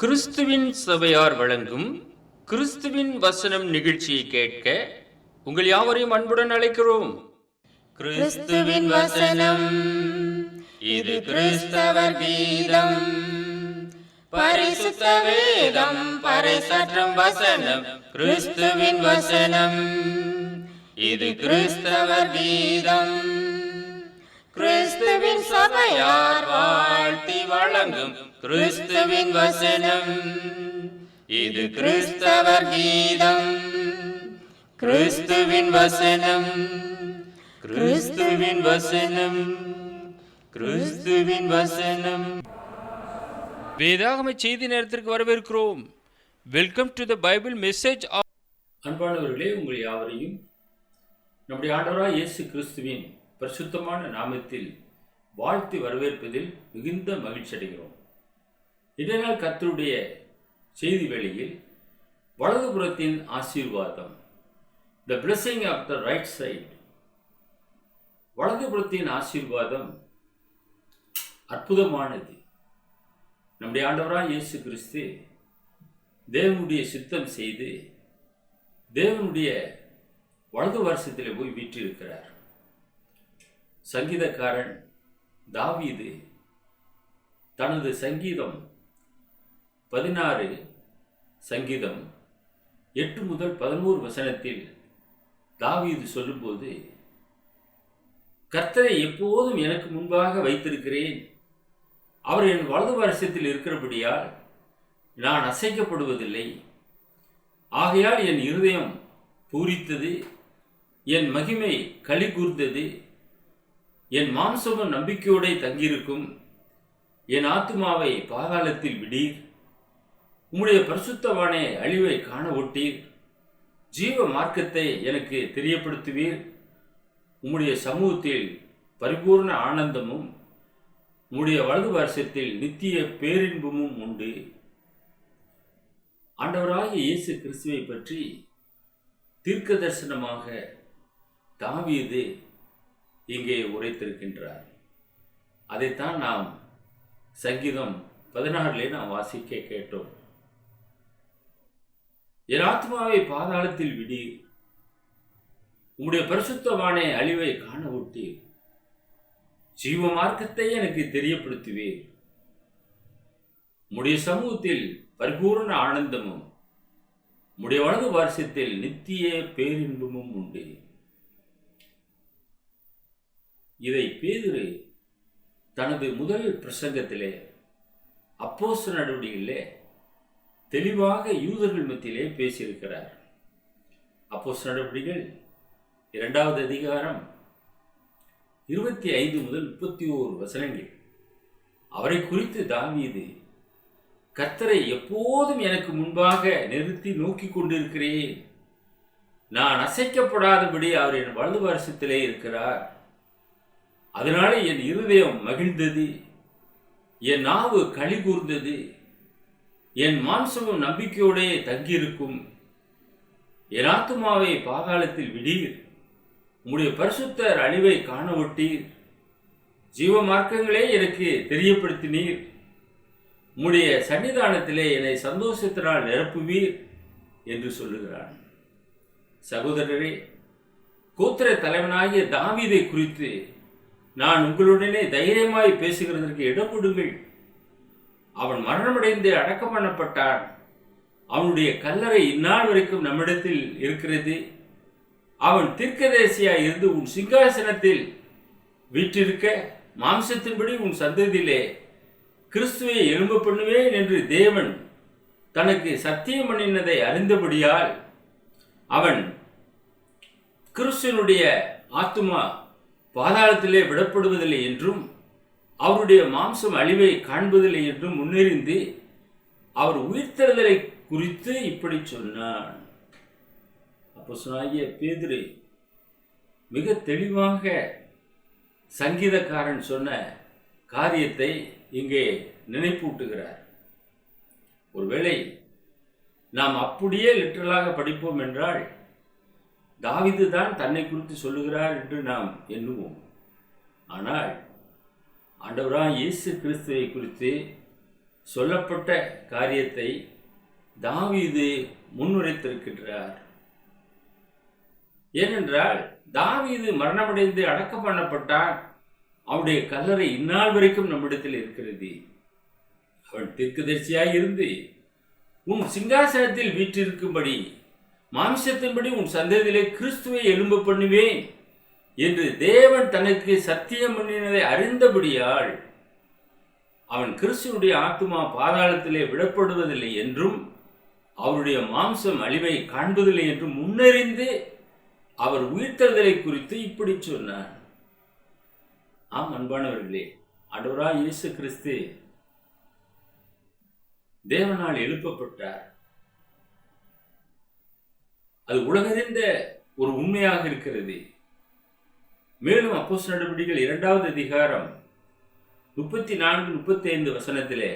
கிறிஸ்துவின் சபையார் வழங்கும் கிறிஸ்துவின் வசனம் நிகழ்ச்சியை கேட்க உங்கள் யாவரையும் அன்புடன் அழைக்கிறோம். கிறிஸ்துவின் வசனம், இது கிறிஸ்தவர் கீதம். பரிசுத்த வேதம் பறைசாற்றும் வசனம், கிறிஸ்துவின் வசனம், இது கிறிஸ்தவர் கீதம். கிறிஸ்துவின் சபையார் வாழ்த்தி வழங்கும் கிறிஸ்துவின் வசனம், இது கிறிஸ்தவர் கீதம். கிறிஸ்துவின் வசனம், கிறிஸ்துவின் வசனம், கிறிஸ்துவின் வசனம். வேதாகம செய்தி நேரத்திற்கு வரவேற்கிறோம். Welcome to the Bible message. அன்பானவர்களே, உங்கள் யாவரையும் நம்முடைய ஆண்டவராய் இயேசு கிறிஸ்துவின் பரிசுத்தமான நாமத்தில் வாழ்த்தி வரவேற்பதில் மிகுந்த மகிழ்ச்சி அடைகிறோம். இன்றைய நாள் கர்த்தருடைய செய்தி வேளையில் வலதுபுறத்தின் ஆசீர்வாதம், the blessing of the right side. வலதுபுறத்தின் ஆசீர்வாதம் அற்புதமானது. நம்முடைய ஆண்டவராய் இயேசு கிறிஸ்து தேவனுடைய சித்தம் செய்து தேவனுடைய வலது வருஷத்தில் போய் வீற்றிருக்கிறார். சங்கீதக்காரன் தாவீது தனது சங்கீதம் 16 சங்கீதம் 8 முதல் 11 வசனத்தில் தாவீது சொல்லும்போது, கர்த்தரை எப்போதும் எனக்கு முன்பாக வைத்திருக்கிறேன், அவர் என் வலது வருஷத்தில் இருக்கிறபடியால் நான் அசைக்கப்படுவதில்லை. ஆகையால் என் இருதயம் பூரித்தது, என் மகிமை களி கூர்ந்தது, என் மாம்சமும் நம்பிக்கையோடு தங்கியிருக்கும். என் ஆத்துமாவை பாதாளத்தில் விடீர், உம்முடைய பரிசுத்தவானே அழிவை காண ஒட்டீர். ஜீவ மார்க்கத்தை எனக்கு தெரியப்படுத்துவீர். உம்முடைய சமூகத்தில் பரிபூர்ண ஆனந்தமும் உம்முடைய வலது வருஷத்தில் நித்திய பேரின்பமும் உண்டு. ஆண்டவராகிய இயேசு கிறிஸ்துவை பற்றி தீர்க்க தரிசனமாக தாவீது இங்கே உரைத்திருக்கின்றார். அதைத்தான் நாம் சங்கீதம் 16 நாம் வாசிக்க கேட்டோம். என் ஆத்மாவை பாதாளத்தில் விடீர், உம்முடைய பரிசுத்தவானே அழிவை காண ஒட்டீர். ஜீவ மார்க்கத்தை எனக்கு தெரியப்படுத்துவீர். உம்முடைய சமூகத்தில் பரிபூர்ண ஆனந்தமும் உம்முடைய வலது வருஷத்தில் நித்திய பேரின்பமும் உண்டு. இதை பேதுரு தனது முதல் பிரசங்கத்திலே அப்போஸ்தலர் நடவடிக்கையிலே தெளிவாக யூதர்கள் மத்தியிலே பேசியிருக்கிறார். அப்போஸ்தலர் நடவடிக்கைகள் 2வது அதிகாரம் 25 முதல் 31 வசனங்கள். அவரை குறித்து தாவீது, கர்த்தரை எப்போதும் எனக்கு முன்பாக நிறுத்தி நோக்கி கொண்டிருக்கிறேன், நான் அசைக்கப்படாதபடி அவர் என் வலது வருஷத்திலே இருக்கிறார். அதனால என் இருதயம் மகிழ்ந்தது, என் நாவு களி கூர்ந்தது, என் மாம்சமும் நம்பிக்கையோடே தங்கியிருக்கும். என் ஆத்துமாவை பாதாளத்தில் விடீர், உம்முடைய பரிசுத்தர் அழிவை காண ஒட்டீர். ஜீவ மார்க்கங்களே எனக்கு தெரியப்படுத்தினீர். உம்முடைய சன்னிதானத்திலே என்னை சந்தோஷத்தினால் நிரப்புவீர் என்று சொல்லுகிறான். சகோதரரே, கோத்திர தலைவனாகிய தாவீதை குறித்து நான் உங்களுடனே தைரியமாய் பேசுகிறதற்கு இடம் கொடுங்கள். அவன் மரணமடைந்து அடக்கம் பண்ணப்பட்டான். அவனுடைய கல்லறை இந்நாள் வரைக்கும் நம்மிடத்தில் இருக்கிறது. அவன் தீர்க்கதரிசியாய் இருந்து உன் சிங்காசனத்தில் வீற்றிருக்க, மாம்சத்தின்படி உன் சந்ததியிலே கிறிஸ்துவை எழும்ப பண்ணுவேன் என்று தேவன் தனக்கு சத்தியம் பண்ணினதை அறிந்தபடியால் அவன் கிறிஸ்துவனுடைய ஆத்துமா பாதாளத்திலே விடப்படுவதில்லை என்றும் அவருடைய மாம்சம் அழிவை காண்பதில்லை என்றும் முன்னறிந்து அவர் உயிர்த்தெழுதலை குறித்து இப்படி சொன்னான். அப்போஸ்தலனாகிய பேதுரு மிக தெளிவாக சங்கீதக்காரன் சொன்ன காரியத்தை இங்கே நினைப்பூட்டுகிறார். ஒருவேளை நாம் அப்படியே லிட்டரலாக படிப்போம் என்றால் தாவீது தான் தன்னை குறித்து சொல்லுகிறார் என்று நாம் எண்ணுவோம். ஆனால் ஆண்டவராய் இயேசு கிறிஸ்துவை குறித்து சொல்லப்பட்ட காரியத்தை தாவீது முன்னுரைத்திருக்கின்றார். ஏனென்றால் தாவீது மரணமடைந்து அடக்கம் பண்ணப்பட்டான். அவனுடைய கல்லறை இந்நாள் வரைக்கும் நம்மிடத்தில் இருக்கிறது. அவன் தீர்க்கதரிசியாய் இருந்து உன் சிங்காசனத்தில் வீற்றிருக்கும்படி மாம்சத்தின்படி உன் சந்ததியிலே கிறிஸ்துவை எழும்ப பண்ணுவேன் என்று தேவன் தனக்கு சத்தியம் பண்ணினதை அறிந்தபடியால் அவன் கிறிஸ்துவனுடைய ஆத்துமா பாதாளத்திலே விடப்படுவதில்லை என்றும் அவருடைய மாம்சம் அழிவை காண்பதில்லை என்றும் முன்னறிந்து அவர் உயிர்த்தெழுதலை குறித்து இப்படி சொன்னார். ஆம் அன்பானவர்களே, ஆண்டவராய் இயேசு கிறிஸ்து தேவனால் எழுப்பப்பட்டார். அது உலகறிந்த ஒரு உண்மையாக இருக்கிறது. மேலும் அப்போஸ்தலர் நடவடிக்கைகள் 2வது அதிகாரம் 34-35 வசனத்திலே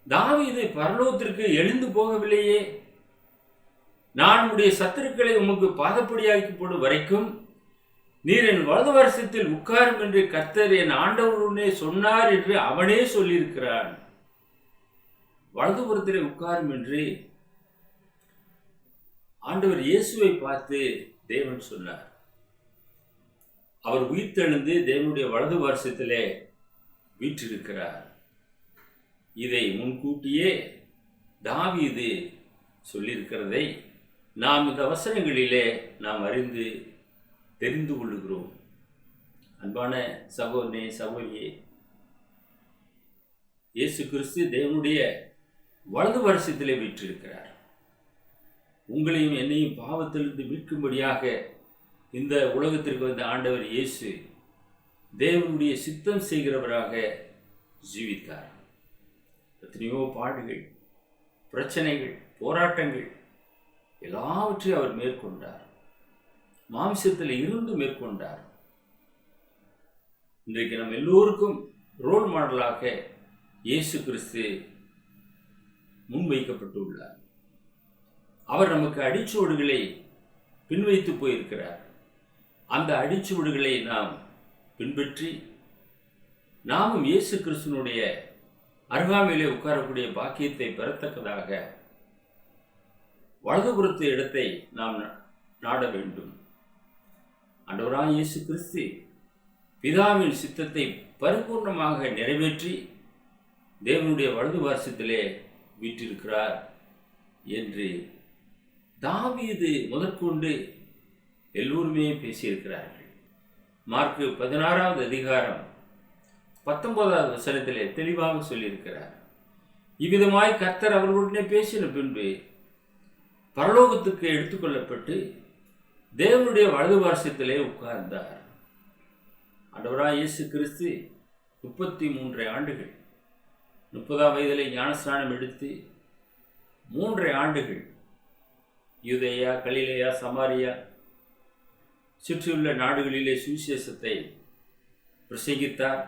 தாவீது பரலோகத்திற்கு எழுந்து போகவில்லையே, நான் உடைய சத்துருக்களை உமக்கு பாதப்படியாக்கி போடும் வரைக்கும் நீர் என் வலது வருஷத்தில் உட்காரும் என்று கர்த்தர் என் ஆண்டவருடனே சொன்னார் என்று அவனே சொல்லியிருக்கிறான். வலதுபுறத்திலே உட்காரும் என்று ஆண்டவர் இயேசுவை பார்த்து தேவன் சொன்னார். அவர் உயிர்த்தெழுந்து தேவனுடைய வலது வருஷத்திலே வீற்றிருக்கிறார். இதை முன்கூட்டியே தாவீது சொல்லியிருக்கிறதை நாம் இந்த வசனங்களிலே நாம் அறிந்து தெரிந்து கொள்ளுகிறோம். அன்பான சகோதரனே, சகோதரியே, இயேசு கிறிஸ்து தேவனுடைய வலது வருஷத்திலே வீற்றிருக்கிறார். உங்களையும் என்னையும் பாவத்திலிருந்து மீட்கும்படியாக இந்த உலகத்திற்கு வந்த ஆண்டவர் இயேசு தேவனுடைய சித்தம் செய்கிறவராக ஜீவித்தார். எத்தனையோ பாடுகள், பிரச்சனைகள், போராட்டங்கள் எல்லாவற்றையும் அவர் மேற்கொண்டார். மாம்சத்தில் இருந்து மேற்கொண்டார். இன்றைக்கு நம்ம எல்லோருக்கும் ரோல் மாடலாக இயேசு கிறிஸ்து முன்வைக்கப்பட்டுள்ளார். அவர் நமக்கு அடிச்சுவடுகளை பின்வைத்து போயிருக்கிறார். அந்த அடிச்சுவடுகளை நாம் பின்பற்றி நாமும் இயேசு கிறிஸ்துனுடைய அருகாமையிலே உட்காரக்கூடிய பாக்கியத்தை பெறத்தக்கதாக வலதுபுறத்து இடத்தை நாம் நாட வேண்டும். ஆண்டவராய் இயேசு கிறிஸ்து பிதாவின் சித்தத்தை பரிபூர்ணமாக நிறைவேற்றி தேவனுடைய வலது வருஷத்திலே வீற்றிருக்கிறார் என்று தாவீது முதற்கொண்டு எல்லோருமே பேசியிருக்கிறார்கள். மார்க்கு 16வது அதிகாரம் 19வது வசனத்திலே தெளிவாக சொல்லியிருக்கிறார். இவ்விதமாய் கர்த்தர் அவர்களுடனே பேசின பின்பு பரலோகத்துக்கு எடுத்துக்கொள்ளப்பட்டு தேவனுடைய வலது வருஷத்திலே உட்கார்ந்தார். ஆண்டவராய் இயேசு கிறிஸ்து 33 ஆண்டுகள் 30ஆம் வயதிலே ஞானஸ்நானம் எடுத்து 3 ஆண்டுகள் யூதேயா, கலிலேயா, சமாரியா சுற்றியுள்ள நாடுகளிலே சுவிசேஷத்தை பிரசங்கித்தார்.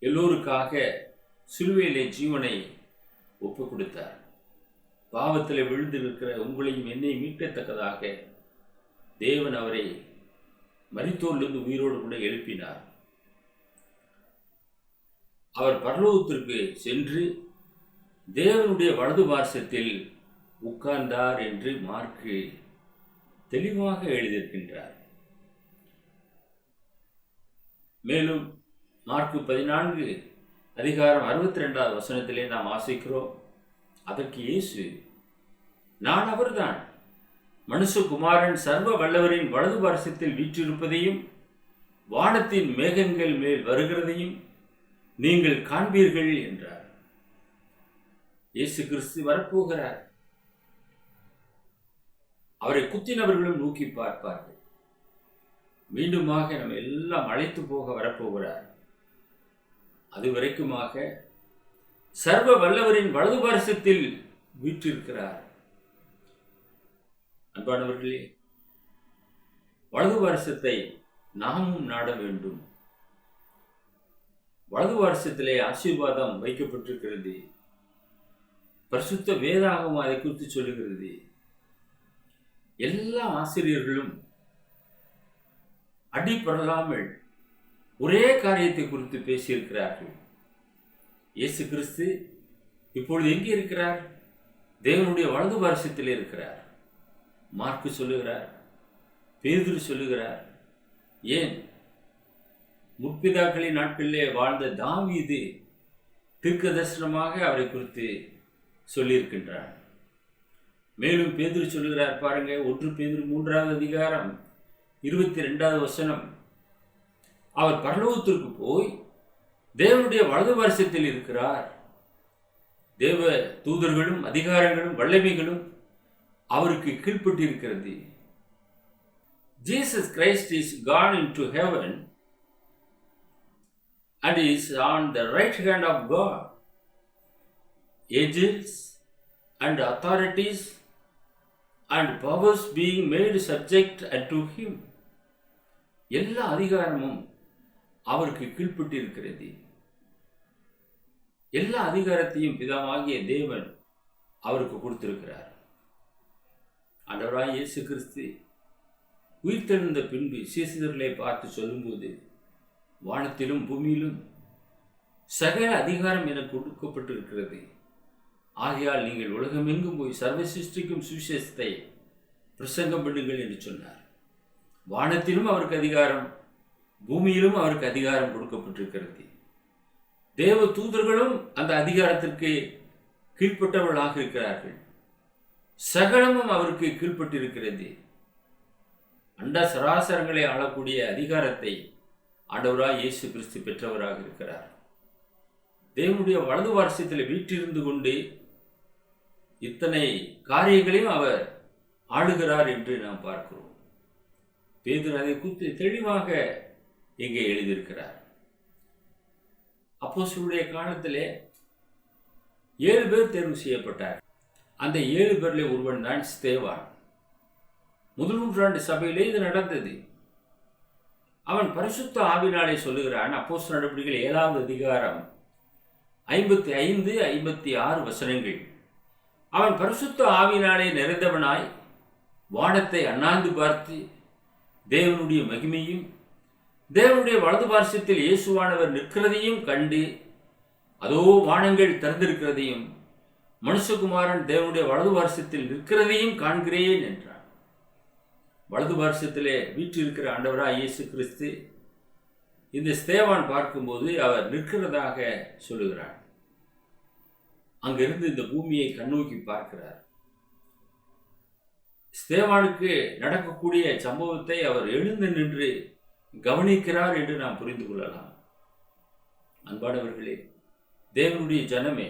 எல்லோருக்காக சிலுவையிலே ஜீவனை ஒப்புக் கொடுத்தார். பாவத்தில் விழுந்திருக்கிற உங்களையும் என்னை மீட்கத்தக்கதாக தேவன் அவரை மரித்தோரிலிருந்து உயிரோடு கூட எழுப்பினார். அவர் பரலோகத்திற்கு சென்று தேவனுடைய வலது பார்சத்தில் உட்கார்ந்தார் என்று மார்க்கு தெளிவாக எழுதியிருக்கின்றார். மேலும் மார்க்கு 14 அதிகாரம் 62வது வசனத்திலே நாம் வாசிக்கிறோம். அதற்கு இயேசு, நான் அவர்தான், மனுஷகுமாரன் சர்வ வல்லவரின் வலது பார்சத்தில் வீற்றிருப்பதையும் வானத்தின் மேகங்கள் மேல் வருகிறதையும் நீங்கள் காண்பீர்கள் என்றார். இயேசு கிறிஸ்து வரப்போகிறார். அவரை குத்தினவர்களும் நோக்கி பார்ப்பார்கள். மீண்டுமாக நம்ம எல்லாம் அழைத்து போக வரப்போகிறார். அது வரைக்குமாக சர்வ வல்லவரின் வலது பார்சத்தில் வீற்றிருக்கிறார். அன்பானவர்களே, வலது பார்சத்தை நாமும் நாட வேண்டும். வலது பார்சத்திலே ஆசீர்வாதம் வைக்கப்பட்டிருக்கிறது. பரிசுத்த வேதாகமம் அதை குறித்து சொல்லுகிறது. எல்லா ஆசிரியர்களும் அடிபடலாமல் ஒரே காரியத்தை குறித்து பேசியிருக்கிறார்கள். இயேசு கிறிஸ்து இப்பொழுது எங்கே இருக்கிறார்? தேவனுடைய வலது பாரசத்தில் இருக்கிறார். மார்க்கு சொல்லுகிறார், பேதுரு சொல்லுகிறார். ஏன்? முற்பிதாக்களின் நாட்களிலே வாழ்ந்த தாவீது தீர்க்க தரிசனமாக அவரை குறித்து சொல்லியிருக்கின்றார். மேலும் பேதுரு சொல்லுகிறார் பாருங்க, 1 பேதுரு 3வது அதிகாரம் 22வது வசனம், அவர் பரலோகத்திற்கு போய் தேவனுடைய வலது பாரசத்தில் இருக்கிறார். தேவ தூதர்களும் அதிகாரங்களும் வல்லமைகளும் அவருக்கு கீழ்ப்பட்டிருக்கிறது. Jesus Christ is gone into heaven and is on the right hand of God. Angels and authorities and powers being made subject unto him. எல்லா அதிகாரமும் அவருக்கு கீழ்ப்பட்டிருக்கிறது. எல்லா அதிகாரத்தையும் பிதாவாகிய தேவன் அவருக்கு கொடுத்திருக்கிறார். ஆண்டவராய் இயேசு கிறிஸ்து உயிர்த்தெழுந்த பின்பு சீசர்களை பார்த்து சொல்லும்போது, வானத்திலும் பூமியிலும் சகல அதிகாரம் எனக்கு கொடுக்கப்பட்டிருக்கிறது. ஆகையால் நீங்கள் உலகமெங்கும் போய் சர்வ சிருஷ்டிக்கும் சுவிசேஷத்தை பிரசங்கம் பண்ணுங்கள் என்று சொன்னார். வானத்திலும் அவருக்கு அதிகாரம், பூமியிலும் அவருக்கு அதிகாரம் கொடுக்கப்பட்டிருக்கிறது. தேவ தூதர்களும் அந்த அதிகாரத்திற்கு கீழ்ப்பட்டவர்களாக இருக்கிறார்கள். சகலமும் அவருக்கு கீழ்ப்பட்டிருக்கிறது. அண்ட சராசரங்களை ஆளக்கூடிய அதிகாரத்தை ஆண்டவராய் இயேசு கிறிஸ்து பெற்றவராக இருக்கிறார். தேவனுடைய வலது பாரசத்தில் வீற்றிருந்து கொண்டு இத்தனை காரியங்களையும் அவர் ஆளுகிறார் என்று நாம் பார்க்கிறோம். பேதுரு அதை குறித்து தெளிவாக இங்கே எழுதியிருக்கிறார். அப்போஸ்தலருடைய காலத்திலே 7 பேர் தேர்வு செய்யப்பட்டார். அந்த 7 பேரில் ஒருவன் தான் ஸ்தேவான். முதல் நூற்றாண்டு சபையிலே இது நடந்தது. அவன் பரிசுத்த ஆவினாலே சொல்லுகிறான். அப்போஸ்தலர் நடவடிக்கைகள் 7வது அதிகாரம் 55, 56 வசனங்கள். அவன் பரிசுத்த ஆவினாலே நிறைந்தவனாய் வானத்தை அண்ணாந்து பார்த்து தேவனுடைய மகிமையும் தேவனுடைய வலது பாரசத்தில் இயேசுவானவர் நிற்கிறதையும் கண்டு, அதோ வானங்கள் திறந்திருக்கிறதையும் மனுஷகுமாரன் தேவனுடைய வலது பாரசத்தில் நிற்கிறதையும் காண்கிறேன் என்றான். வலது பாரசத்திலே வீற்றிருக்கிற ஆண்டவராய் இயேசு கிறிஸ்து இந்த ஸ்தேவான் பார்க்கும்போது அவர் நிற்கிறதாக சொல்லுகிறார். அங்கிருந்து இந்த பூமியை கண்ணோக்கி பார்க்கிறார். ஸ்தேவானுக்கு நடக்கக்கூடிய சம்பவத்தை அவர் எழுந்து நின்று கவனிக்கிறார் என்று நாம் புரிந்து கொள்ளலாம். அன்பானவர்களே, தேவனுடைய ஜனமே,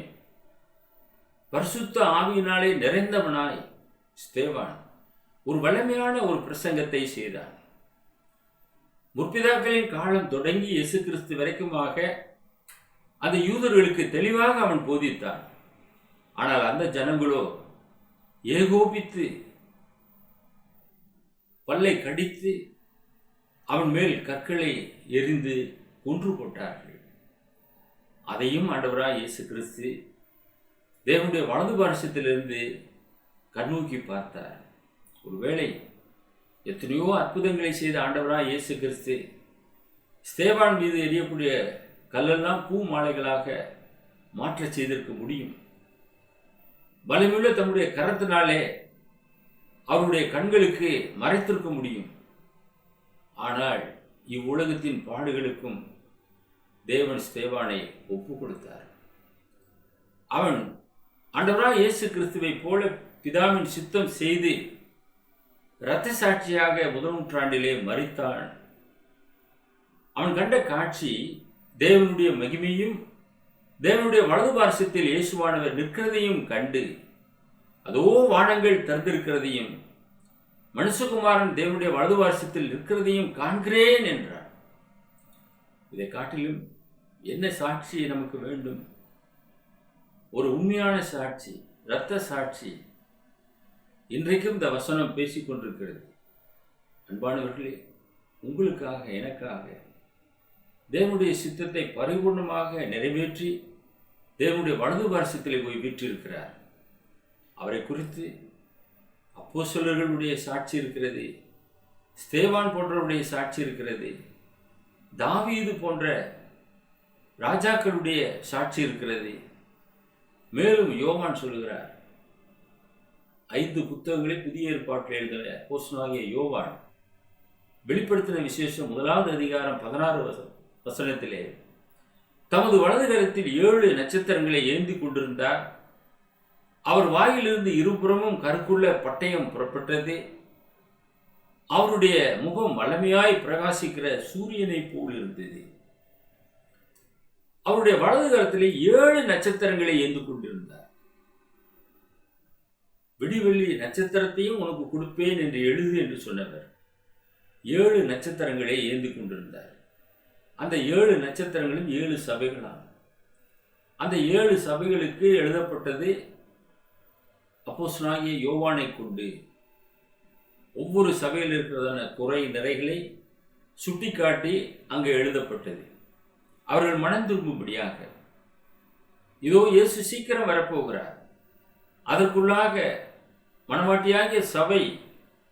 பரிசுத்த ஆவியினாலே நிறைந்தவனாய் ஸ்தேவான் ஒரு வல்லமையான ஒரு பிரசங்கத்தை செய்தான். முற்பிதாக்களின் காலம் தொடங்கி இயேசு கிறிஸ்து வரைக்குமாக அந்த யூதர்களுக்கு தெளிவாக அவன் போதித்தான். ஆனால் அந்த ஜனங்களோ ஏகோபித்து பல்லை கடித்து அவன் மேல் கற்களை எரிந்து கொன்று போட்டார்கள். அதையும் ஆண்டவராய் இயேசு கிறிஸ்து தேவனுடைய வலது பாரசத்திலிருந்து கண்ணோக்கி பார்த்தார். ஒருவேளை எத்தனையோ அற்புதங்களை செய்த ஆண்டவராய் இயேசு கிறிஸ்து ஸ்தேவான் மீது எரியக்கூடிய கல்லெல்லாம் பூ மாலைகளாக மாற்ற செய்திருக்க முடியும். பலமுள்ள தம்முடைய கரத்தினாலே அவருடைய கண்களுக்கு மறைத்திருக்க முடியும். ஆனால் இவ்வுலகத்தின் பாடுகளுக்கும் தேவன் ஸ்தேவானை ஒப்பு கொடுத்தார். அவன் ஆண்டவராய் இயேசு கிறிஸ்துவை போல பிதாவின் சித்தம் செய்து இரத்த சாட்சியாக முதல் நூற்றாண்டிலே மரித்தான். அவன் கண்ட காட்சி தேவனுடைய மகிமையும் தேவனுடைய வலது பாரசத்தில் இயேசுவானவர் நிற்கிறதையும் கண்டு, அதோ வானங்கள் திறந்திருக்கிறதையும் மனுஷகுமாரன் தேவனுடைய வலது பாரசத்தில் நிற்கிறதையும் காண்கிறேன் என்றார். இதை காட்டிலும் என்ன சாட்சி நமக்கு வேண்டும்? ஒரு உண்மையான சாட்சி, இரத்த சாட்சி. இன்றைக்கும் இந்த வசனம் பேசிக் கொண்டிருக்கிறது. அன்பானவர்களே, உங்களுக்காக எனக்காக தேவனுடைய சித்தத்தை பரிபூர்ணமாக நிறைவேற்றி தேவனுடைய வலது பாரசத்திலே போய் வீற்றிருக்கிறார். அவரை குறித்து அப்போஸ்தலர்களுடைய சாட்சி இருக்கிறது, ஸ்தேவான் போன்றவருடைய சாட்சி இருக்கிறது, தாவீது போன்ற ராஜாக்களுடைய சாட்சி இருக்கிறது. மேலும் யோவான் சொல்கிறார், 5 புத்தகங்களை புதிய ஏற்பாட்டில் எழுதின அப்போஸ்தலனாகிய யோவான் வெளிப்படுத்தின விசேஷம் 1வது அதிகாரம் 16 வசனத்திலே தமது வலது கரத்தில் 7 நட்சத்திரங்களை ஏந்தி கொண்டிருந்தார். அவர் வாயிலிருந்து இருபுறமும் கருக்குள்ள பட்டயம் புறப்பட்டது. அவருடைய முகம் வல்லமையாய் பிரகாசிக்கிற சூரியனை போல் இருந்தது. அவருடைய வலது கரத்திலே 7 நட்சத்திரங்களை ஏந்தி கொண்டிருந்தார். விடிவெள்ளி நட்சத்திரத்தையும் உனக்கு கொடுப்பேன் என்று எழுது என்று சொன்னவர் 7 நட்சத்திரங்களை ஏந்தி கொண்டிருந்தார். அந்த 7 நட்சத்திரங்களும் 7 சபைகளாம். அந்த 7 சபைகளுக்கு எழுதப்பட்டது அப்போஸ்தலனாகிய யோவானை கொண்டு. ஒவ்வொரு சபையில் இருக்கிறதான குறை நிறைகளை சுட்டிக்காட்டி அங்கே எழுதப்பட்டது. அவர்கள் மனம் திரும்பும்படியாக. இதோ இயேசு சீக்கிரம் வரப்போகிறார். அதற்குள்ளாக மணவாட்டியாகிய சபை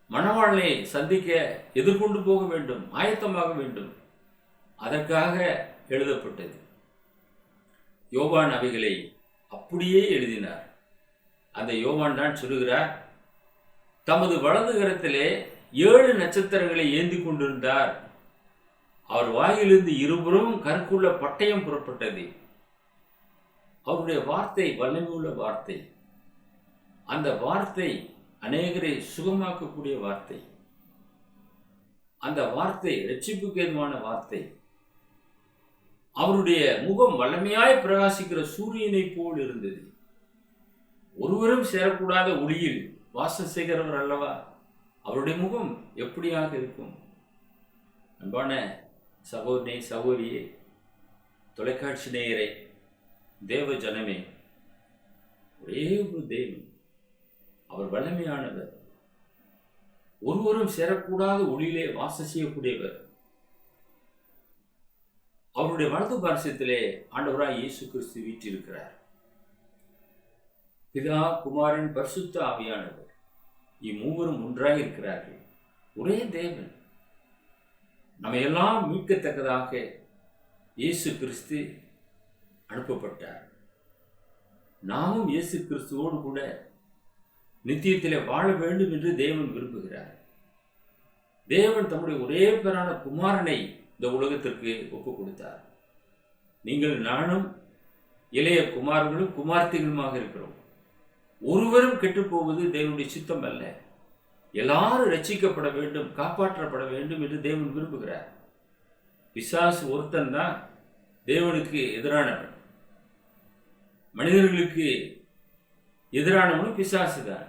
மணவாளனை சந்திக்க எதிர்கொண்டு போக வேண்டும், ஆயத்தமாக வேண்டும். அதற்காக எழுதப்பட்டது. யோவான் அவைகளை அப்படியே எழுதினார். அந்த யோவான் தான் சொல்லுகிறார், தமது வலது கரத்திலே 7 நட்சத்திரங்களை ஏந்தி கொண்டிருந்தார். அவர் வாயிலிருந்து இருபுறமும் கருக்குள்ள பட்டயம் புறப்பட்டது. அவருடைய வார்த்தை வல்லமையுள்ள வார்த்தை. அந்த வார்த்தை அநேகரை சுகமாக்கக்கூடிய வார்த்தை. அந்த வார்த்தை இரட்சிப்புக்கு ஏதுவான வார்த்தை. அவருடைய முகம் வல்லமையாய் பிரகாசிக்கிற சூரியனை போல் இருந்தது. ஒருவரும் சேரக்கூடாத ஒளியில் வாசம் செய்கிறவர் அல்லவா? அவருடைய முகம் எப்படியாக இருக்கும்? அன்பான சகோதரனே, சகோதரியே, தொலைக்காட்சி நேயரே, தேவ ஜனமே, ஒரே ஒரு தெய்வம். அவர் வல்லமையானவர். ஒருவரும் சேரக்கூடாத ஒளியிலே வாசம் செய்யக்கூடியவர். அவருடைய வலது பார்சத்திலே ஆண்டவராய் இயேசு கிறிஸ்து வீற்றிருக்கிறார். பிதா, குமாரன், பரிசுத்த ஆவியானவர் இம்மூவரும் ஒன்றாக இருக்கிறார்கள். ஒரே தேவன். நம்ம எல்லாம் மீட்கத்தக்கதாக இயேசு கிறிஸ்து அனுப்பப்பட்டார். நாமும் இயேசு கிறிஸ்துவோடு கூட நித்தியத்திலே வாழ வேண்டும் என்று தேவன் விரும்புகிறார். தேவன் தம்முடைய ஒரே பேரான குமாரனை இந்த உலகத்திற்கு ஒப்புக் கொடுத்தார். நீங்கள் நானும் இளைய குமாரர்களும் குமார்த்திகளுமாக இருக்கிறோம். ஒருவரும் கெட்டுப்போவது தேவனுடைய சித்தம் அல்ல. எல்லாரும் ரட்சிக்கப்பட வேண்டும், காப்பாற்றப்பட வேண்டும் என்று தேவன் விரும்புகிறார். பிசாசு ஒருத்தன் தான் தேவனுக்கு எதிரானவன். மனிதர்களுக்கு எதிரானவனும் பிசாசு தான்.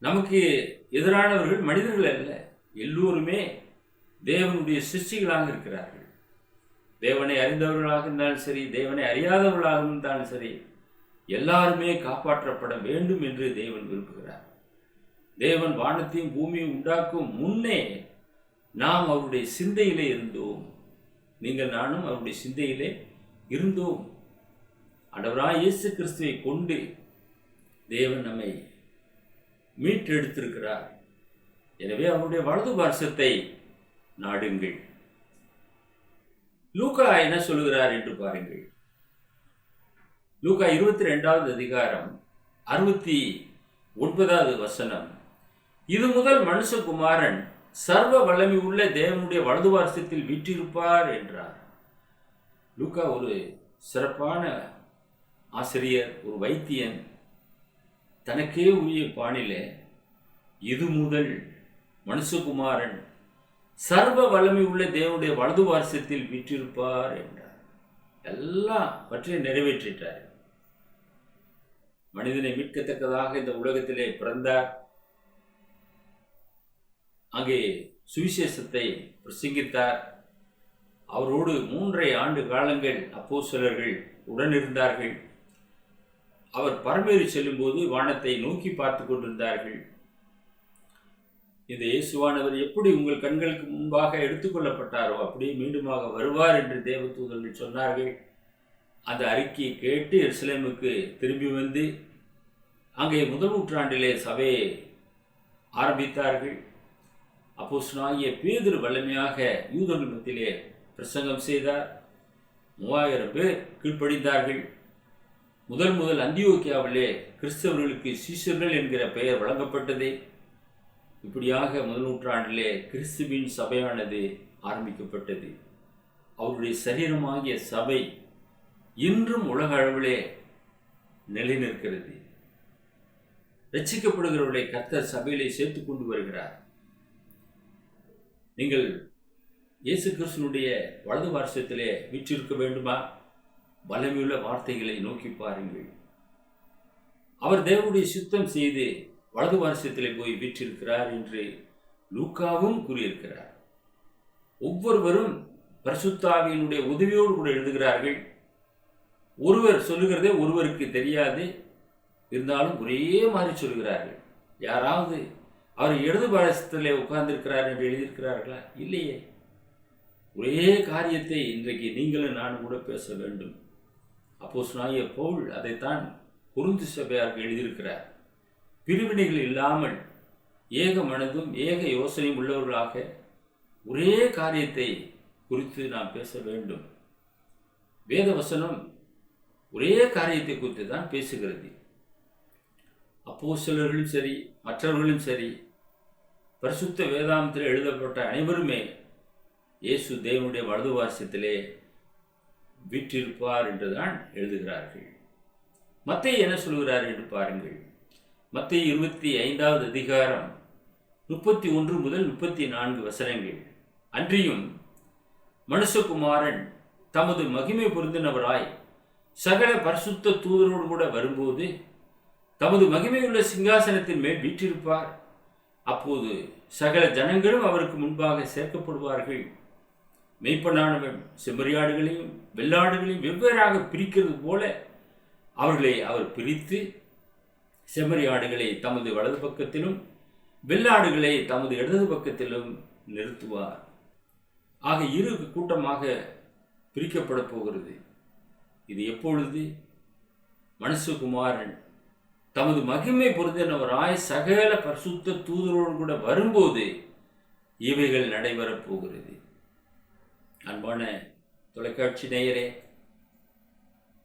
நமக்கு எதிரானவர்கள் மனிதர்கள் அல்ல. எல்லோருமே தேவனுடைய சிருஷ்டிகளாக இருக்கிறார்கள். தேவனை அறிந்தவர்களாக இருந்தாலும் சரி, தேவனை அறியாதவர்களாக இருந்தாலும் சரி, எல்லாருமே காப்பாற்றப்பட வேண்டும் என்று தேவன் விரும்புகிறார். தேவன் வானத்தையும் பூமியும் உண்டாக்கும் முன்னே நாம் அவருடைய சிந்தையிலே இருந்தோம். நீங்கள் நானும் அவருடைய சிந்தையிலே இருந்தோம். ஆண்டவராய் இயேசு கிறிஸ்துவை கொண்டு தேவன் நம்மை மீட்டெடுத்திருக்கிறார். எனவே அவருடைய வலது பார்சத்தை நாடுங்கள். லூக்கா என்ன சொல்லுகிறார் என்று பாருங்கள். லூக்கா 22வது அதிகாரம் 69வது வசனம். இது முதல் மனுஷகுமாரன் சர்வ வல்லமை உள்ள தேவனுடைய வலது பார்சத்தில் வீற்றிருப்பார் என்றார். லூக்கா ஒரு சிறப்பான ஆசிரியர், ஒரு வைத்தியன். தனக்கே உரிய பாணிலே இது முதல் மனுஷகுமாரன் சர்வ வல்லமை உள்ள தேவனுடைய வலது பார்சத்தில் வீற்றிருப்பார் என்றார். எல்லாம் பற்றி நிறைவேற்றிட்டார். மனிதனை மீட்கத்தக்கதாக இந்த உலகத்திலே பிறந்தார். அங்கே சுவிசேஷத்தை பிரசங்கித்தார். அவரோடு 3.5 ஆண்டு காலங்கள் அப்போஸ்தலர்கள் உடனிருந்தார்கள். அவர் பரமேறி செல்லும்போது வானத்தை நோக்கி பார்த்து கொண்டிருந்தார்கள். இந்த இயேசுவானவர் எப்படி உங்கள் கண்களுக்கு முன்பாக எடுத்துக்கொள்ளப்பட்டாரோ அப்படியே மீண்டுமாக வருவார் என்று தேவதூதர்கள் சொன்னார்கள். அந்த அறிக்கையை கேட்டு எருசலேமுக்கு திரும்பி வந்து அங்கே முதல் நூற்றாண்டிலே சபையை ஆரம்பித்தார்கள். அப்போஸ்தலனாகிய பேதுரு வல்லமையாக யூதர்கள் மத்தியிலே பிரசங்கம் செய்தார். 3000 பேர் கீழ்ப்படிந்தார்கள். முதல் அந்தியோக்கியாவிலே கிறிஸ்தவர்களுக்கு சீஷர்கள் என்கிற பெயர் வழங்கப்பட்டது. இப்படியாக முதல் நூற்றாண்டிலே கிறிஸ்துவின் சபையானது ஆரம்பிக்கப்பட்டது. அவருடைய சரீரமாகிய சபை இன்றும் உலக அளவிலே நிலைநிற்கிறது. ரட்சிக்கப்படுகிறவர்களை கர்த்தர் சபையிலே சேர்த்து கொண்டு வருகிறார். நீங்கள் இயேசு கிறிஸ்துனுடைய வலது பார்சத்திலே வீற்றிருக்க வேண்டுமா? வல்லமையுள்ள வார்த்தைகளை நோக்கி பாருங்கள். அவர் தேவனுடைய சுத்தம் செய்து வலது பார்சத்திலே போய் வீற்றிருக்கிறார் என்று லூக்காவும் கூறியிருக்கிறார். ஒவ்வொருவரும் பரிசுத்த ஆவியினுடைய உதவியோடு கூட எழுதுகிறார்கள். ஒருவர் சொல்லுகிறதே ஒருவருக்கு தெரியாது, இருந்தாலும் ஒரே மாதிரி சொல்கிறார்கள். யாராவது அவர் இடது பாரசத்திலே உட்கார்ந்திருக்கிறார் என்று எழுதியிருக்கிறார்களா? இல்லையே. ஒரே காரியத்தை இன்றைக்கு நீங்களும் நானும் கூட பேச வேண்டும். அப்போஸ்தலனாகிய பவுல் அதைத்தான் கொரிந்து சபையாருக்கு எழுதியிருக்கிறார். பிரிவினைகள் இல்லாமல் ஏக மனதும் ஏக யோசனையும் உள்ளவர்களாக ஒரே காரியத்தை குறித்து நாம் பேச வேண்டும். வேத வசனம் ஒரே காரியத்தை குறித்து தான் பேசுகிறது. அப்போஸ்தலர்களும் சரி, மற்றவர்களும் சரி, பரிசுத்த வேதாந்தத்தில் எழுதப்பட்ட அனைவருமே இயேசு தேவனுடைய வலது பார்சத்திலே வீற்றிருப்பார் என்றுதான் எழுதுகிறார்கள். மத்தேயு என்ன சொல்கிறார் என்று பாருங்கள். மத்தேயு 25வது அதிகாரம் 31 முதல் 34 வசனங்கள். அன்றியும் மனுஷகுமாரன் தமது மகிமை பொருந்தினவராய் சகல பரிசுத்த தூதரோடு கூட வரும்போது தமது மகிமையுள்ள சிங்காசனத்தின் மேல் வீற்றிருப்பார். அப்போது சகல ஜனங்களும் அவருக்கு முன்பாக சேர்க்கப்படுவார்கள். மெய்ப்பனானவன் செம்மறியாடுகளையும் வெள்ளாடுகளையும் வெவ்வேறாக பிரிக்கிறது போல அவர்களை அவர் பிரித்து செம்மறியாடுகளை தமது வலது பக்கத்திலும் வெள்ளாடுகளை தமது இடது பக்கத்திலும் நிறுத்துவார். ஆக இரு கூட்டமாக பிரிக்கப்பட போகிறது. இது எப்பொழுது? மனுஷகுமாரன் தமது மகிமை பொருந்தினவராய் சகல பரிசுத்த தூதரோடு கூட வரும்போது இவைகள் நடைபெறப் போகிறது. அன்பான தொலைக்காட்சி நேயரே,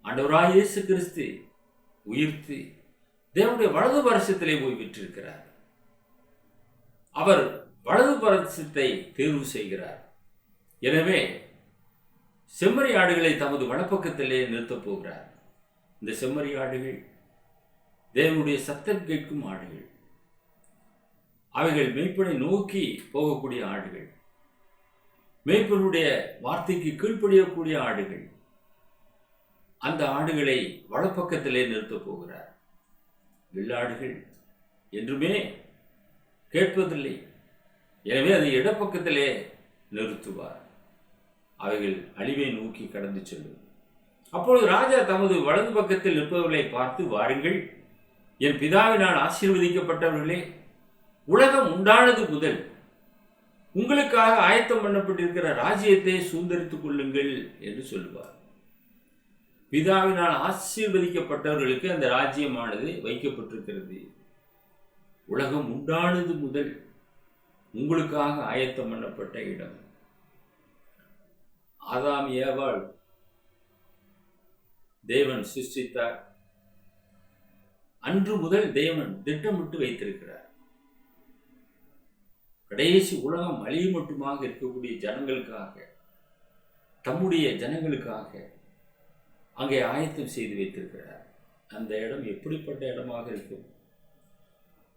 ஆண்டவராய் இயேசு கிறிஸ்து உயிர்த்து தேவனுடைய வலது பரிசத்திலே போய் விட்டிருக்கிறார். அவர் வலது பரிசத்தை தேர்வு செய்கிறார். எனவே செம்மறி ஆடுகளை தமது வலப்பக்கத்திலே நிறுத்தப் போகிறார். இந்த செம்மறி ஆடுகள் தேவனுடைய சத்தம் கேட்கும் ஆடுகள். அவைகள் மேய்ப்பனை நோக்கி போகக்கூடிய ஆடுகள், மேய்ப்பனுடைய வார்த்தைக்கு கீழ்ப்படியக்கூடிய ஆடுகள். அந்த ஆடுகளை வலப்பக்கத்திலே நிறுத்தப் போகிறார். வெள்ளாடுகள் என்றுமே கேட்பதில்லை. எனவே அதை இடப்பக்கத்திலே நிறுத்துவார். அவைகள் அழிவை நோக்கி கடந்து செல்லும். அப்பொழுது ராஜா தமது வலது பக்கத்தில் நிற்பவர்களை பார்த்து, வாருங்கள், என் பிதாவினால் ஆசீர்வதிக்கப்பட்டவர்களே, உலகம் உண்டானது முதல் உங்களுக்காக ஆயத்தம் பண்ணப்பட்டிருக்கிற ராஜ்யத்தை சுதந்தரித்துக் கொள்ளுங்கள் என்று சொல்லுவார். பிதாவினால் ஆசீர்வதிக்கப்பட்டவர்களுக்கு அந்த ராஜ்யமானது வைக்கப்பட்டிருக்கிறது. உலகம் உண்டானது முதல் உங்களுக்காக ஆயத்தம் பண்ணப்பட்ட இடம். ஆதாம் ஏவாள் தேவன் சிருஷ்டித்தார். அன்று முதல் தேவன் திட்டமிட்டு வைத்திருக்கிறார். கடைசி உலகம் அழிய மட்டுமாக இருக்கக்கூடிய ஜனங்களுக்காக, தம்முடைய ஜனங்களுக்காக அங்கே ஆயத்தம் செய்து வைத்திருக்கிறார். அந்த இடம் எப்படிப்பட்ட இடமாக இருக்கும்?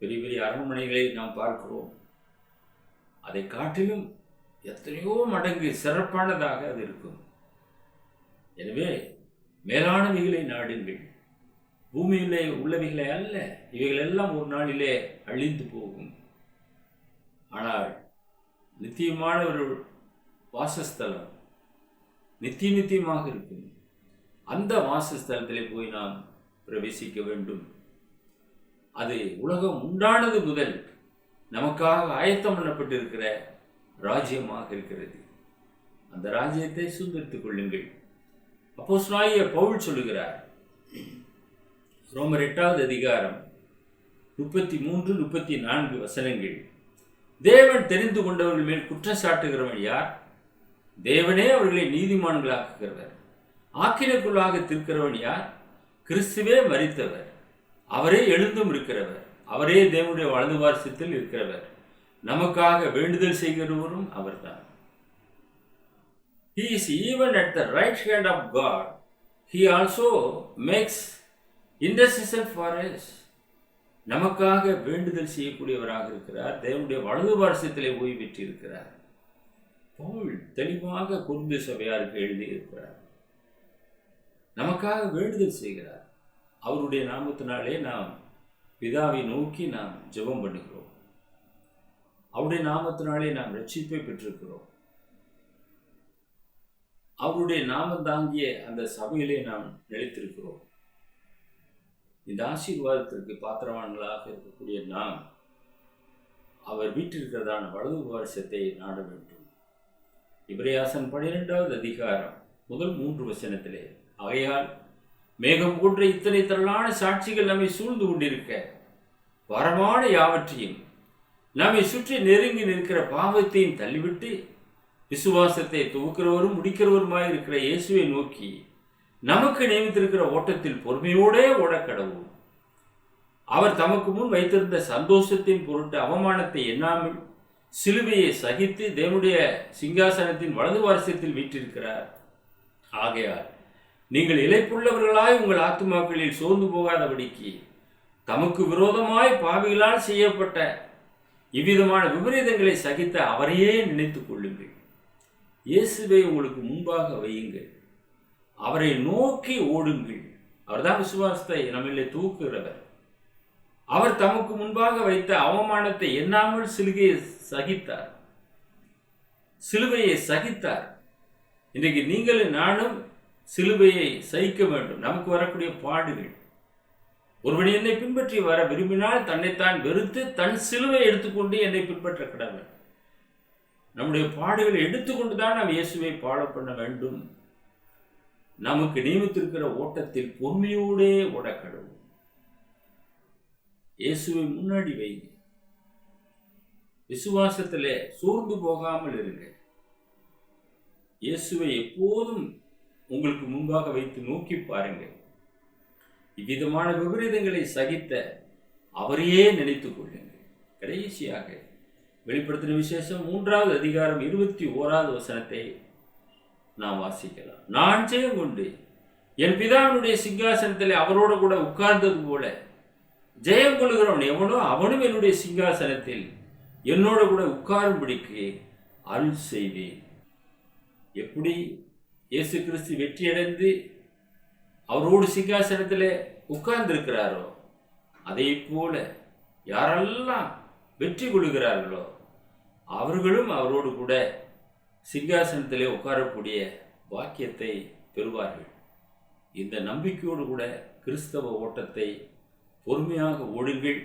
பெரிய பெரிய அரண்மனைகளை நாம் பார்க்கிறோம். அதை காட்டிலும் எத்தனையோ மடங்கு சிறப்பானதாக அது இருக்கும். எனவே மேலானவைகளை நாடுங்கள். பூமியிலே உள்ளவைகளை அல்ல. இவைகள் எல்லாம் ஒரு நாளிலே அழிந்து போகும். ஆனால் நித்தியமான ஒரு வாசஸ்தலம் நித்தியமாக இருக்கும். அந்த வாசஸ்தலத்திலே போய் நாம் பிரவேசிக்க வேண்டும். அது உலகம் உண்டானது முதல் நமக்காக ஆயத்தம் பண்ணப்பட்டிருக்கிற ராஜ்யமாக இருக்கிறது. அந்த ராஜ்யத்தை சுதந்திரித்துக் கொள்ளுங்கள். அப்போஸ்தலனாகிய பவுல் சொல்லுகிறார், ரோமர் 8வது அதிகாரம் 33, 34 வசனங்கள். தேவன் தெரிந்து கொண்டவர்கள் மேல் குற்றம் சாட்டுகிறவன் யார்? தேவனே அவர்களை நீதிமான்களாக்குகிறவர். ஆக்கினைக்குள்ளாக தீர்க்கிறவன் யார்? கிறிஸ்துவே மரித்தவர், அவரே எழுந்தும் இருக்கிறவர், அவரே தேவனுடைய வலது வாரிசத்தில் இருக்கிறவர், நமக்காக வேண்டுதல் செய்கிறவரும் அவர்தான். He is even at the right hand of God. He also makes intercession for us. நமக்காக வேண்டுதல் செய்யக்கூடியவராக இருக்கிறார். தேவனுடைய வலது வாரிசத்திலே ஓய்வு பெற்றிருக்கிறார். பவுல் தெளிவாக கொரிந்து சபையாருக்கு எழுதியிருக்கிறார். நமக்காக வேண்டுதல் செய்கிறார். அவருடைய நாமத்தினாலே நாம் பிதாவை நோக்கி நாம் ஜெபம் பண்ணுகிறோம். அவருடைய நாமத்தினாலே நாம் ரட்சிப்பை பெற்றிருக்கிறோம். அவருடைய நாமம் தாங்கிய அந்த சபையிலே நாம் நிலைத்திருக்கிறோம். இந்த ஆசீர்வாதத்திற்கு பாத்திரவான்களாக இருக்கக்கூடிய நாம் அவர் வீட்டிருக்கிறதான வலது வாரிசத்தை நாட வேண்டும். எபிரேயர் 12வது அதிகாரம் முதல் 3 வசனத்திலே, ஆகையால் மேகம் போன்ற இத்தனை திரளான சாட்சிகள் நம்மை சூழ்ந்து கொண்டிருக்க, வரமான யாவற்றையும் நம்மை சுற்றி நெருங்கி நிற்கிற பாவத்தையும் தள்ளிவிட்டு விசுவாசத்தை துவக்கிறவரும் முடிக்கிறவருமாய் இருக்கிற இயேசுவை நோக்கி நமக்கு நியமித்திருக்கிற ஓட்டத்தில் பொறுமையோடே ஓடக்கடவும். அவர் தமக்கு முன் வைத்திருந்த சந்தோஷத்தின் பொருட்டு அவமானத்தை எண்ணாமல் சிலுவையை சகித்து தேவனுடைய சிங்காசனத்தின் வலது வாரிசத்தில் வீற்றிருக்கிறார். ஆகையால் நீங்கள் இளைப்புள்ளவர்களாய் உங்கள் ஆத்துமாக்களில் சோர்ந்து போகாதபடிக்கு தமக்கு விரோதமாய் பாவிகளால் செய்யப்பட்ட இவ்விதமான விபரீதங்களை சகித்த அவரையே நினைத்துக் கொள்ளுங்கள். இயேசுவை உங்களுக்கு முன்பாக வையுங்கள், அவரை நோக்கி ஓடுங்கள். அவர்தான் விசுவாசத்தை நம்மளே தூக்குகிறவர். அவர் தமக்கு முன்பாக வைத்த அவமானத்தை எண்ணாமல் சிலுவையை சகித்தார். இன்றைக்கு நீங்களும் நானும் சிலுவையை சகிக்க வேண்டும். நமக்கு வரக்கூடிய பாடுகள், ஒருவன் என்னை பின்பற்றி வர விரும்பினால் தன்னைத்தான் வெறுத்து தன் சிலுவை எடுத்துக்கொண்டு என்னை பின்பற்ற கடவுள். நம்முடைய பாடுகளை எடுத்துக்கொண்டுதான் நாம் இயேசுவை பாட பண்ண வேண்டும். நமக்கு நியமித்திருக்கிற ஓட்டத்தில் பொறுமையோடே ஓடக்கடவும். இயேசுவை முன்னாடி வைங்க. விசுவாசத்திலே சோர்ந்து போகாமல் இருங்க. இயேசுவை எப்போதும் உங்களுக்கு முன்பாக வைத்து நோக்கி பாருங்கள். இவ்விதமான விபரீதங்களை சகித்த அவரையே நினைத்துக் கொள்ளுங்கள். கடைசியாக வெளிப்படுத்தின விசேஷம் 3வது அதிகாரம் 21வது வசனத்தை நாம் வாசிக்கலாம். நான் ஜெயம் கொண்டு என் பிதாவினுடைய சிங்காசனத்தில் அவரோடு கூட உட்கார்ந்தது போல ஜெயம் கொள்கிறவன் எவனோ அவனும் என்னுடைய சிங்காசனத்தில் என்னோட கூட உட்காரும்படிக்கு அருள் செய்வேன். எப்படி இயேசு கிறிஸ்து வெற்றியடைந்து அவரோடு சிங்காசனத்தில் உட்கார்ந்திருக்கிறாரோ, அதே போல யாரெல்லாம் வெற்றி கொள்கிறார்களோ அவர்களும் அவரோடு கூட சிங்காசனத்திலே உட்காரக்கூடிய வாக்கியத்தை பெறுவார்கள். இந்த நம்பிக்கையோடு கூட கிறிஸ்தவ ஓட்டத்தை பொறுமையாக ஓடுங்கள்.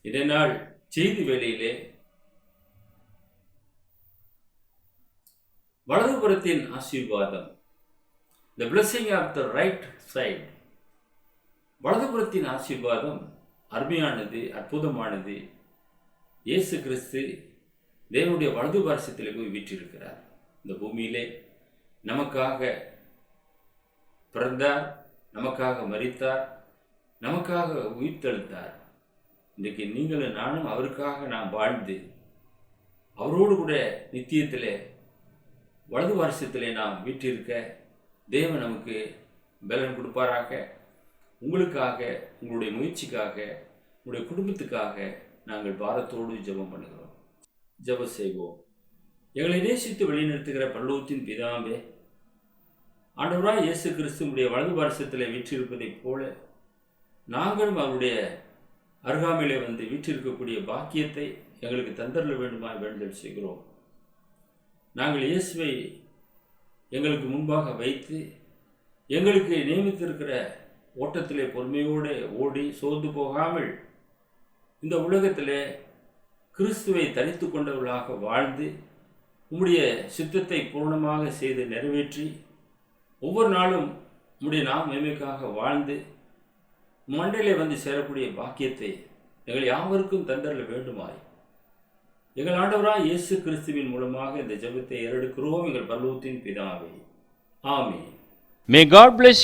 இதனால் செய்தி வேளையிலே வலதுபுறத்தின் ஆசீர்வாதம், the blessing of the right side, வலதுபுறத்தின் ஆசீர்வாதம் அருமையானது, அற்புதமானது. இயேசு கிறிஸ்து தேவனுடைய வலது வாரிசத்திலே போய் வீற்றிருக்கிறார். இந்த பூமியிலே நமக்காக பிறந்தார், நமக்காக மரித்தார், நமக்காக உயிர்த்தெழுந்தார். இன்றைக்கு நீங்களும் நானும் அவருக்காக நாம் வாழ்ந்து அவரோடு கூட நித்தியத்திலே வலது வாரிசத்திலே நாம் வீற்றிருக்க தேவன் நமக்கு பலன் கொடுப்பாராக. உங்களுக்காக, உங்களுடைய முயற்சிக்காக, உங்களுடைய குடும்பத்துக்காக நாங்கள் பாரத்தோடு ஜெபம் பண்ணுகிறோம். ஜெபம் செய்வோம். எங்களை நேசித்து வழிநடத்துகிற பரலோகத்தின் பிதாவே, ஆண்டவராய் இயேசு கிறிஸ்துவுடைய வலது வாரிசத்திலே வீற்றிருப்பதைப் போல நாங்களும் அவருடைய அருகாமையிலே வந்து வீற்றிருக்கக்கூடிய பாக்கியத்தை எங்களுக்கு தந்தரல வேண்டுமாய் வேண்டுதல் செய்கிறோம். நாங்கள் இயேசுவை எங்களுக்கு முன்பாக வைத்து எங்களுக்கு நியமித்திருக்கிற ஓட்டத்திலே பொறுமையோடு ஓடி சோர்ந்து போகாமல் இந்த உலகத்திலே கிறிஸ்துவை தரித்து கொண்டவர்களாக வாழ்ந்து உம்முடைய சித்தத்தை பூர்ணமாக செய்து நிறைவேற்றி ஒவ்வொரு நாளும் உம்முடைய மேன்மைக்காக வாழ்ந்து மண்டையிலே வந்து சேரக்கூடிய பாக்கியத்தை எங்கள் யாவருக்கும் தந்தரல வேண்டுமாய் எங்கள் ஆண்டவராய் இயேசு கிறிஸ்துவின் மூலமாக இந்த ஜெபத்தை ஏறெடுக்கிறோம் எங்கள் பரலோகத்தின் பிதாவே. ஆமென். May God bless